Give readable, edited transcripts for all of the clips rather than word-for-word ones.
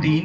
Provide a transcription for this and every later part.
3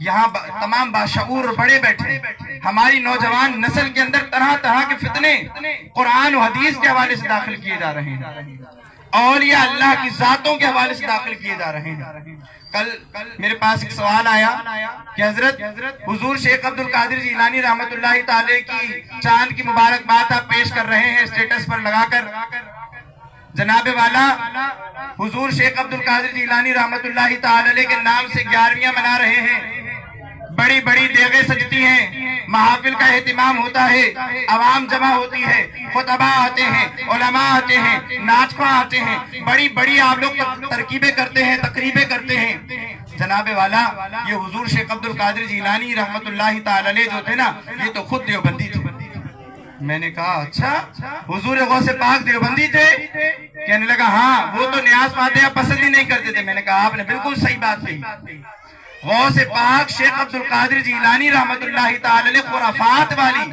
یہاں تمام باشعور اور بڑے بیٹھے، ہماری نوجوان نسل کے اندر طرح طرح کے فتنے قرآن و حدیث کے حوالے سے داخل کیے جا رہے ہیں، اولیاء اللہ کی ذاتوں کے حوالے سے داخل کیے جا رہے ہیں۔ کل میرے پاس ایک سوال آیا کہ حضرت حضور شیخ عبد القادر جیلانی رحمت اللہ تعالی کی چاند کی مبارکباد آپ پیش کر رہے ہیں اسٹیٹس پر لگا کر، جناب والا حضور شیخ عبد القادر جیلانی رحمت اللہ تعالی کے نام سے 11ویاں منا رہے ہیں، بڑی بڑی دیگیں سجتی ہیں، محافل کا اہتمام ہوتا ہے، عوام جمع ہوتی ہے، خطبہ آتے ہیں، علماء آتے ہیں، ناچخواں آتے ہیں، بڑی بڑی آپ لوگ ترکیبیں کرتے ہیں، تقریبیں کرتے ہیں۔ جناب والا یہ حضور شیخ عبد القادر جیلانی رحمت اللہ تعالی جو تھے نا، یہ تو خود دیوبندی تھے۔ میں نے کہا اچھا حضور غوث پاک دیوبندی تھے؟ کہنے لگا ہاں، وہ تو نیاز فاتحہ پسند ہی نہیں کرتے تھے۔ میں نے کہا آپ نے بالکل صحیح بات کہی، غوث پاک شیخ عبد القادر جیلانی رحمت اللہ تعالی خرافات والی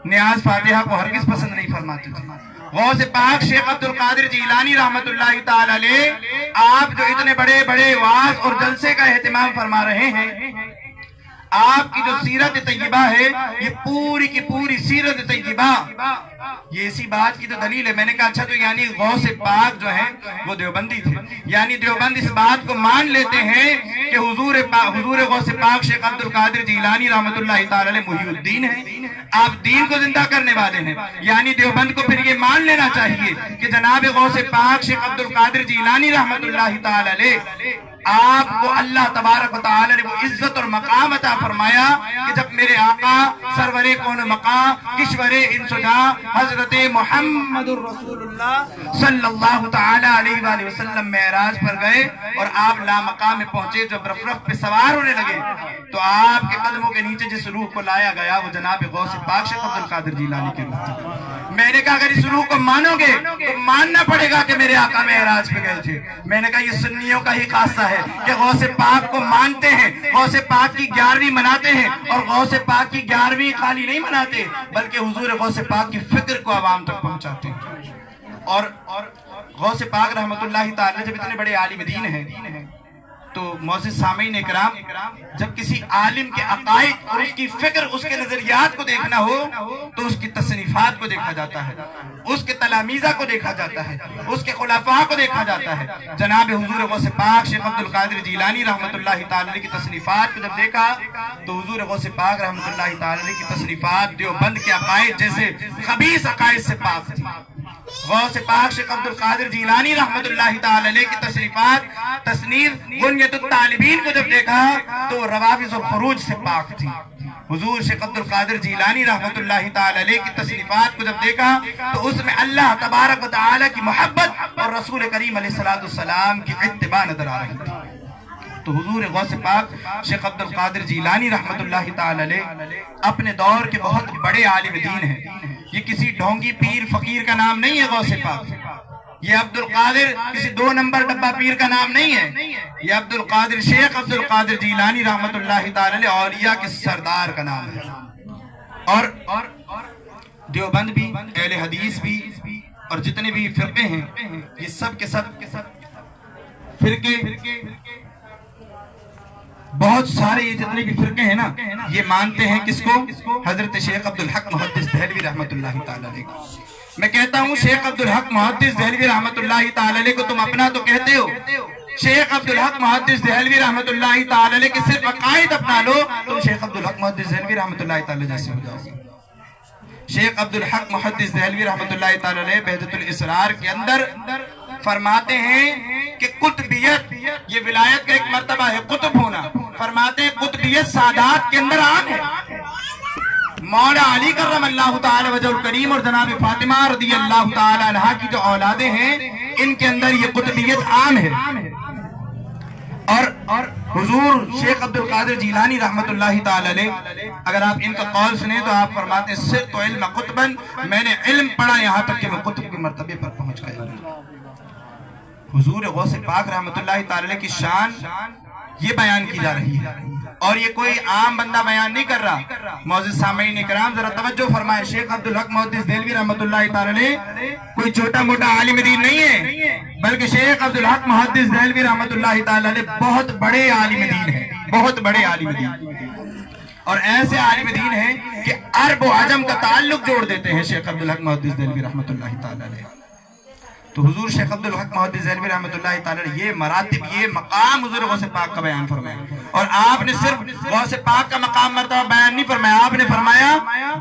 نیاز فاتحہ کو ہرگز پسند نہیں فرماتے تھے۔ غوث پاک شیخ عبد القادر جیلانی رحمت اللہ تعالی آپ جو اتنے بڑے بڑے وعظ اور جلسے کا اہتمام فرما رہے ہیں، آپ کی جو سیرت طیبہ ہے، یہ پوری کی پوری سیرت طیبہ یہ اسی بات کی تو دلیل ہے۔ میں نے کہا اچھا تو یعنی غوث پاک جو ہیں وہ دیوبندی تھے، یعنی دیوبند اس بات کو مان لیتے ہیں کہ حضور غوث پاک شیخ عبد القادر جیلانی رحمت اللہ تعالی محی الدین ہیں، آپ دین کو زندہ کرنے والے ہیں۔ یعنی دیوبند کو پھر یہ مان لینا چاہیے کہ جناب غوث پاک شیخ عبد القادر جیلانی رحمت اللہ تعالی آپ کو اللہ تبارک و تعالی نے وہ عزت اور مقام عطا فرمایا کہ جب میرے آقا سرور کون مقام کشور انس و جاں حضرت محمد الرسول اللہ صلی اللہ تعالی علیہ وآلہ وسلم معراج پر گئے اور آپ لامقام میں پہنچے، جب رف پہ سوار ہونے لگے تو آپ کے قدموں کے نیچے جس روح کو لایا گیا وہ جناب غوث پاک شیخ عبد القادر جیلانی کی روح تھی۔ میں نے کہا اگر اس روح کو مانو گے تو ماننا پڑے گا کہ میرے آقا معراج پہ گئے تھے۔ میں نے کہا یہ سنیوں کا ہی خاصہ ہے کہ غوث پاک کو مانتے ہیں، غوث پاک کی 11ویں مناتے ہیں، اور غوث پاک کی 11ویں خالی نہیں مناتے بلکہ حضور غوث پاک کی فکر کو عوام تک پہنچاتے ہیں۔ اور غوث پاک رحمت اللہ تعالی جب اتنے بڑے عالم دین ہیں تو معزز سامعین اکرام، جب کسی عالم کے عقائد اور اس کی فکر، اس کے نظریات کو دیکھنا ہو تو اس کی تصنیفات کو دیکھا جاتا ہے، اس کے تلامیذہ کو دیکھا جاتا ہے، اس کے خلفاء کو دیکھا جاتا ہے۔ جناب حضور غوث پاک شیخ عبد القادر جیلانی رحمت اللہ تعالی کی تصنیفات کو جب دیکھا تو حضور غوث پاک رحمت اللہ تعالی کی تصنیفات دیوبند کے عقائد جیسے خبیث عقائد سے پاک تھی۔ غوث پاک شیخ عبد القادر جیلانی رحمت اللہ تعالی کی تصنیف غنیت الطالبین کو جب دیکھا تو روافض الخروج سے پاک تھی۔ حضور شیخ عبد القادر جیلانی رحمت اللہ تعالی کی تصنیفات کو جب دیکھا تو اس میں اللہ تبارک و تعالی کی محبت اور رسول کریم علیہ السلام کی اتباع نظر آ رہی تھی۔ تو حضور غوث پاک شیخ عبد القادر جیلانی رحمت اللہ تعالی اپنے دور کے بہت بڑے عالم دین ہیں۔ یہ کسی ڈھونگی پیر فقیر کا نام نہیں ہے غوث پاک، یہ عبد القادر کسی 2 نمبر ڈبہ پیر کا نام نہیں ہے، یہ عبد القادر شیخ عبد القادر جیلانی رحمت اللہ تعالی اولیاء کے سردار کا نام ہے۔ اور دیوبند بھی، اہل حدیث بھی، اور جتنے بھی فرقے ہیں یہ سب کے سب فرقے، بہت سارے یہ جتنے بھی فرقے ہیں نا یہ مانتے ہیں کس کو؟ حضرت شیخ عبد الحق محدث دہلوی رحمت اللہ تعالی کو۔ میں کہتا ہوں شیخ عبد الحق محدث دہلوی رحمت اللہ تعالی کو تم اپنا تو کہتے ہو، شیخ عبد الحق محدث دہلوی رحمت اللہ تعالی کے صرف عقائد اپنا لو تم شیخ عبد الحق محدث دہلوی رحمت اللہ تعالی جیسے ہو جاؤ گے۔ شیخ عبد الحق محدث دہلوی رحمت اللہ تعالی بہجت الاسرار کے اندر فرماتے ہیں کہ قطبیت یہ ولایت کا ایک مرتبہ ہے، قطب ہونا۔ فرماتے ہیں قطبیت سادات کے اندر عام ہے، مولا علی کرم اللہ تعالی وجہ الکریم اور جناب فاطمہ رضی اللہ تعالی عنہ کی جو اولادیں ہیں ان کے اندر یہ قطبیت عام ہے۔ اور حضور شیخ عبد القادر جیلانی رحمت اللہ تعالی اگر آپ ان کا قول سنیں تو آپ فرماتے ہیں صرت علم قطباً، میں نے علم پڑھا یہاں تک کہ میں قطب کے مرتبے پر پہنچ گیا۔ حضور غوث پاک رحمت اللہ تعالی کی شان یہ بیان کی جا رہی ہے اور یہ کوئی عام بندہ بیان نہیں کر رہا۔ معزز سامعین اکرام ذرا توجہ فرمائیں، شیخ عبد الحق محدث دہلوی رحمت اللہ تعالی کوئی چھوٹا موٹا عالم دین نہیں ہے بلکہ شیخ عبد الحق محدث دہلوی رحمت اللہ تعالی بہت بڑے عالم دین ہیں۔ بہت بڑے عالم دین، اور ایسے عالم دین ہیں کہ عرب و عجم کا تعلق جوڑ دیتے ہیں شیخ عبدالحق محدث دہلوی رحمۃ اللہ تعالی علیہ۔ تو حضور شیخ عبدالحق محدث دہلوی رحمۃ اللہ تعالی علیہ یہ مراتب، یہ مقام حضور غوث پاک کا بیان فرمایا، اور آپ نے صرف غوث پاک کا مقام مرتبہ بیان نہیں فرمایا، آپ نے فرمایا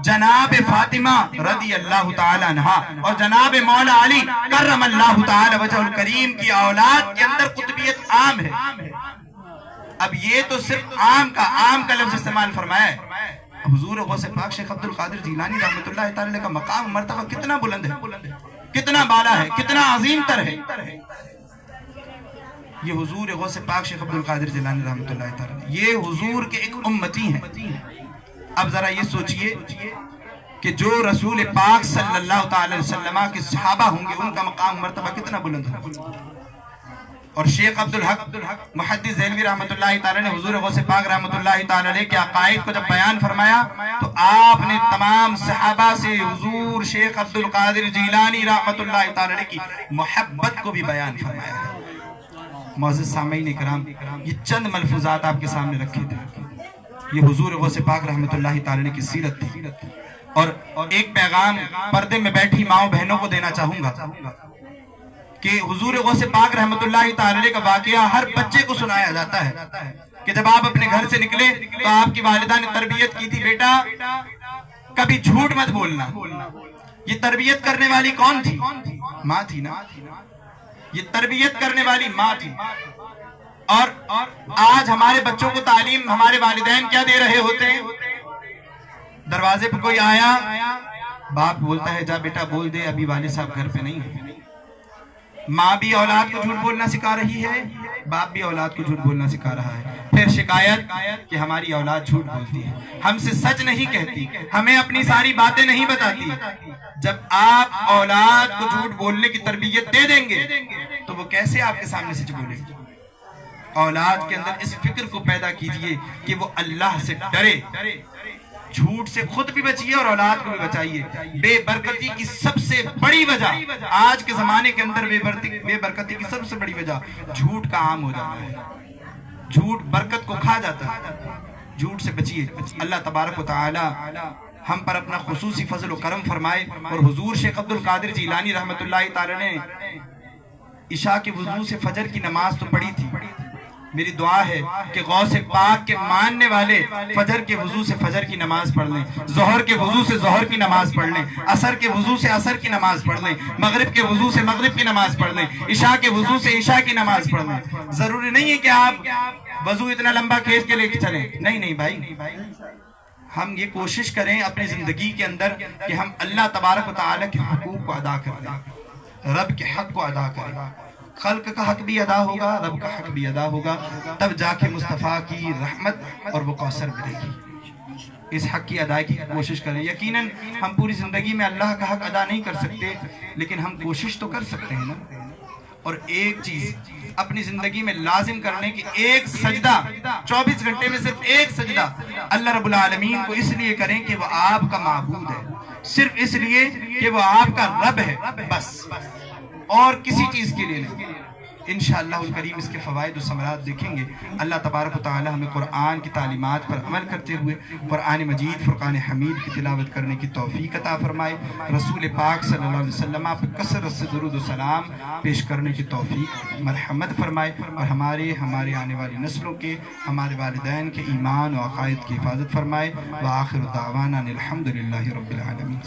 جناب فاطمہ رضی اللہ تعالی عنہا اور جناب مولا علی کرم اللہ تعالی وجہ الکریم کی اولاد کے اندر قطبیت عام ہے۔ اب یہ تو صرف عام کا لفظ استعمال فرمایا ہے، حضور غوث پاک شیخ عبد القادر جیلانی رحمۃ اللہ تعالی علیہ کا مقام مرتبہ کتنا بلند ہے، کتنا بالا ہے، کتنا عظیم تر ہے۔ یہ حضور غوث پاک شیخ عبد القادر جیلانی رحمۃ اللہ تعالی علیہ، یہ حضور کے ایک امتی ہیں۔ اب ذرا یہ سوچئے کہ جو رسول پاک صلی اللہ تعالی وسلم کے صحابہ ہوں گے، ان کا مقام مرتبہ کتنا بلند ہے۔ اور شیخ عبدالحق محدث دہلوی رحمۃ اللہ تعالی نے حضور غوث پاک رحمۃ اللہ تعالی علیہ کے عقائد کو جب بیان فرمایا تو آپ نے تمام صحابہ سے حضور شیخ عبد القادر جیلانی رحمۃ اللہ تعالی علیہ کی محبت کو بھی بیان فرمایا۔ معزز سامعین کرام، یہ چند ملفوظات آپ کے سامنے رکھے تھے، یہ حضور غوث پاک رحمۃ اللہ تعالی علیہ کی سیرت تھی۔ اور ایک پیغام پردے میں بیٹھی ماؤں بہنوں کو دینا چاہوں گا کہ حضور غوث پاک رحمۃ اللہ تعالی علیہ کا واقعہ ہر بچے کو سنایا جاتا ہے کہ جب آپ اپنے گھر سے نکلے تو آپ کی والدہ نے تربیت کی تھی، بیٹا کبھی جھوٹ مت بولنا۔ یہ تربیت کرنے والی کون تھی؟ ماں تھی نا، یہ تربیت کرنے والی ماں تھی۔ اور آج ہمارے بچوں کو تعلیم ہمارے والدین کیا دے رہے ہوتے ہیں؟ دروازے پہ کوئی آیا، باپ بولتا ہے جا بیٹا بول دے ابھی والد صاحب گھر پہ نہیں ہے۔ ماں بھی اولاد کو جھوٹ بولنا سکھا رہی ہے، باپ بھی اولاد کو جھوٹ بولنا سکھا رہا ہے۔ پھر شکایت کہ ہماری اولاد جھوٹ بولتی ہے، ہم سے سچ نہیں کہتی، ہمیں اپنی ساری باتیں نہیں بتاتی۔ جب آپ اولاد کو جھوٹ بولنے کی تربیت دے دیں گے تو وہ کیسے آپ کے سامنے سچ بولے گی؟ اولاد کے اندر اس فکر کو پیدا کیجئے کہ وہ اللہ سے ڈرے، جھوٹ سے خود بھی بچیے اور اولاد کو بھی بچائیے۔ بے برکتی کی سب سے بڑی وجہ آج کے زمانے کے اندر بے برکتی کی سب سے بڑی وجہ جھوٹ کا عام ہو جاتا ہے، جھوٹ برکت کو کھا جاتا ہے۔ جھوٹ سے بچیے، اللہ تبارک و تعالی ہم پر اپنا خصوصی فضل و کرم فرمائے۔ اور حضور شیخ عبد القادر جیلانی رحمۃ اللہ تعالی نے عشاء کے وضو سے فجر کی نماز تو پڑھی تھی۔ میری دعا ہے کہ غوث پاک کے ماننے والے فجر کے وضو سے فجر کی نماز پڑھ لیں، ظہر کے وضو سے ظہر کی نماز پڑھ لیں، عصر کے وضو سے عصر کی نماز پڑھ لیں، مغرب کے وضو سے مغرب کی نماز پڑھ لیں، عشاء کے وضو سے عشاء کی نماز پڑھ لیں۔ ضروری نہیں ہے کہ آپ وضو اتنا لمبا کھینچ کے لے کے چلیں، نہیں بھائی، ہم یہ کوشش کریں اپنی زندگی کے اندر کہ ہم اللہ تبارک و تعالی کے حقوق کو ادا کریں، رب کے حق کو ادا کریں۔ خلق کا حق بھی ادا ہوگا، رب کا حق بھی ادا ہوگا، تب جا کے مصطفیٰ کی رحمت اور وہ کوثر ملے گی۔ اس حق کی ادائیگی کی کوشش کریں۔ یقیناً ہم پوری زندگی میں اللہ کا حق ادا نہیں کر سکتے، لیکن ہم کوشش تو کر سکتے ہیں نا۔ اور ایک چیز اپنی زندگی میں لازم کرنے کی، ایک سجدہ 24 گھنٹے میں صرف ایک سجدہ اللہ رب العالمین کو اس لیے کریں کہ وہ آپ کا معبود ہے، صرف اس لیے کہ وہ آپ کا رب ہے، بس، اور کسی چیز کے لیے نہیں۔ انشاءاللہ الکریم اس کے فوائد و ثمرات دیکھیں گے۔ اللہ تبارک و تعالی ہمیں قرآن کی تعلیمات پر عمل کرتے ہوئے قرآن مجید فرقان حمید کی تلاوت کرنے کی توفیق عطا فرمائے، رسول پاک صلی اللہ علیہ وسلم پر کثرت سے درود و سلام پیش کرنے کی توفیق مرحمت فرمائے، اور ہمارے آنے والی نسلوں کے، ہمارے والدین کے ایمان و عقائد کی حفاظت فرمائے۔ وآخر دعوانا الحمدللہ رب العالمین۔